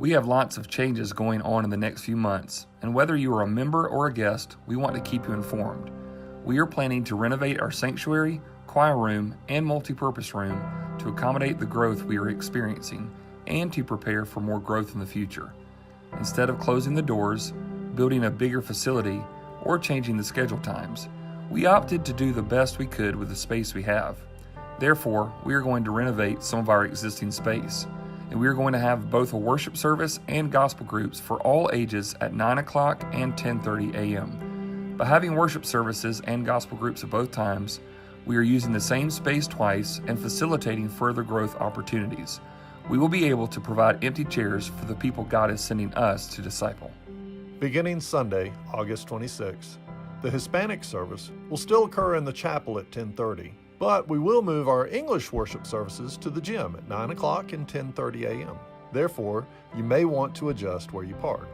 We have lots of changes going on in the next few months, and whether you are a member or a guest, we want to keep you informed. We are planning to renovate our sanctuary, choir room, and multipurpose room to accommodate the growth we are experiencing and to prepare for more growth in the future. Instead of closing the doors, building a bigger facility, or changing the schedule times, we opted to do the best we could with the space we have. Therefore, we are going to renovate some of our existing space, and we are going to have both a worship service and gospel groups for all ages at 9 o'clock and 10:30 a.m. By having worship services and gospel groups at both times, we are using the same space twice and facilitating further growth opportunities. We will be able to provide empty chairs for the people God is sending us to disciple. Beginning Sunday, August 26th, the Hispanic service will still occur in the chapel at 10:30, but we will move our English worship services to the gym at 9 o'clock and 10:30 a.m. Therefore, you may want to adjust where you park.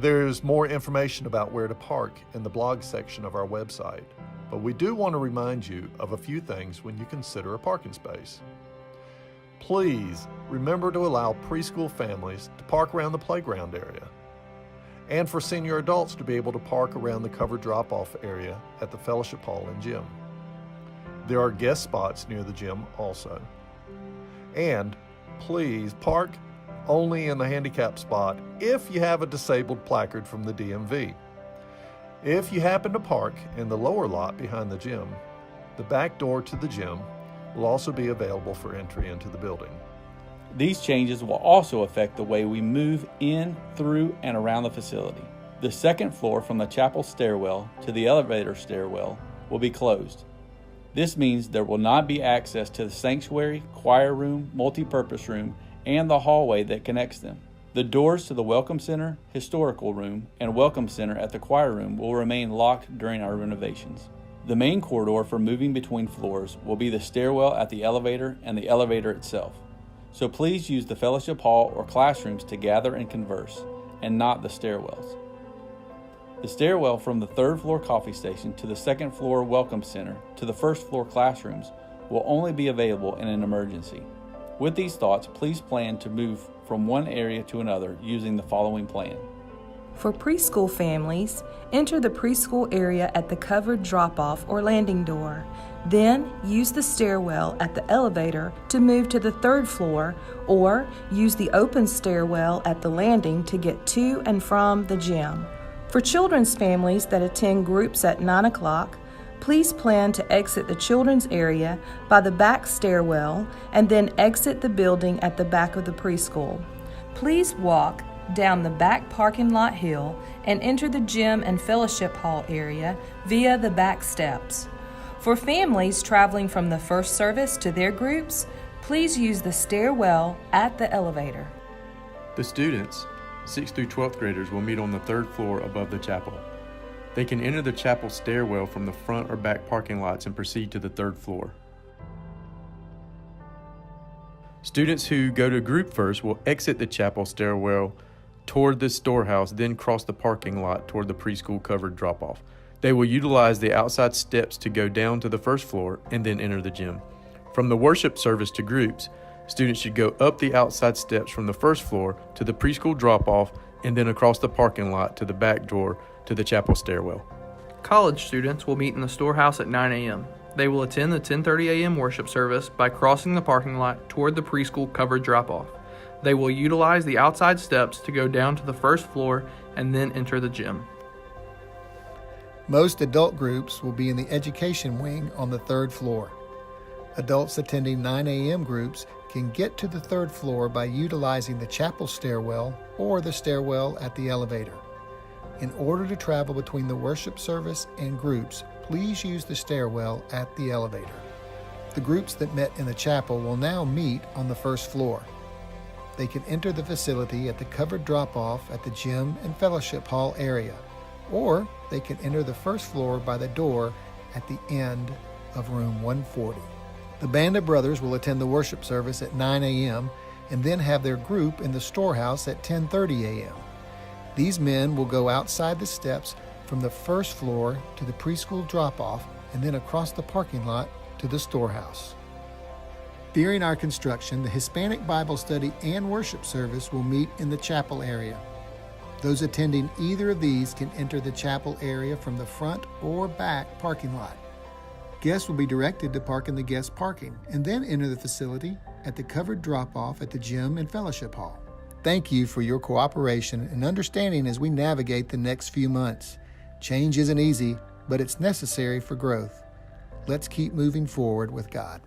There's more information about where to park in the blog section of our website, but we do want to remind you of a few things when you consider a parking space. Please remember to allow preschool families to park around the playground area, and for senior adults to be able to park around the covered drop-off area at the fellowship hall and gym. There are guest spots near the gym also. And please park only in the handicap spot if you have a disabled placard from the DMV. If you happen to park in the lower lot behind the gym, the back door to the gym will also be available for entry into the building. These changes will also affect the way we move in, through, and around the facility. The second floor from the chapel stairwell to the elevator stairwell will be closed. This means there will not be access to the sanctuary, choir room, multipurpose room, and the hallway that connects them. The doors to the Welcome Center, Historical Room, and Welcome Center at the choir room will remain locked during our renovations. The main corridor for moving between floors will be the stairwell at the elevator and the elevator itself. So please use the fellowship hall or classrooms to gather and converse, and not the stairwells. The stairwell from the third floor coffee station to the second floor Welcome Center to the first floor classrooms will only be available in an emergency. With these thoughts, please plan to move from one area to another using the following plan. For preschool families, enter the preschool area at the covered drop-off or landing door. Then use the stairwell at the elevator to move to the third floor, or use the open stairwell at the landing to get to and from the gym. For children's families that attend groups at 9 o'clock, please plan to exit the children's area by the back stairwell and then exit the building at the back of the preschool. Please walk down the back parking lot hill and enter the gym and fellowship hall area via the back steps. For families traveling from the first service to their groups, please use the stairwell at the elevator. The students, 6th through 12th graders, will meet on the third floor above the chapel. They can enter the chapel stairwell from the front or back parking lots and proceed to the third floor. Students who go to group first will exit the chapel stairwell toward the storehouse, then cross the parking lot toward the preschool covered drop-off. They will utilize the outside steps to go down to the first floor and then enter the gym. From the worship service to groups, students should go up the outside steps from the first floor to the preschool drop-off and then across the parking lot to the back door to the chapel stairwell. College students will meet in the storehouse at 9 a.m. They will attend the 10:30 a.m. worship service by crossing the parking lot toward the preschool covered drop-off. They will utilize the outside steps to go down to the first floor and then enter the gym. Most adult groups will be in the education wing on the third floor. Adults attending 9 a.m. groups can get to the third floor by utilizing the chapel stairwell or the stairwell at the elevator. In order to travel between the worship service and groups, please use the stairwell at the elevator. The groups that met in the chapel will now meet on the first floor. They can enter the facility at the covered drop-off at the gym and fellowship hall area, or they can enter the first floor by the door at the end of room 140. The Band of Brothers will attend the worship service at 9 a.m. and then have their group in the storehouse at 10:30 a.m. These men will go outside the steps from the first floor to the preschool drop-off and then across the parking lot to the storehouse. During our construction, the Hispanic Bible study and worship service will meet in the chapel area. Those attending either of these can enter the chapel area from the front or back parking lot. Guests will be directed to park in the guest parking and then enter the facility at the covered drop-off at the gym and fellowship hall. Thank you for your cooperation and understanding as we navigate the next few months. Change isn't easy, but it's necessary for growth. Let's keep moving forward with God.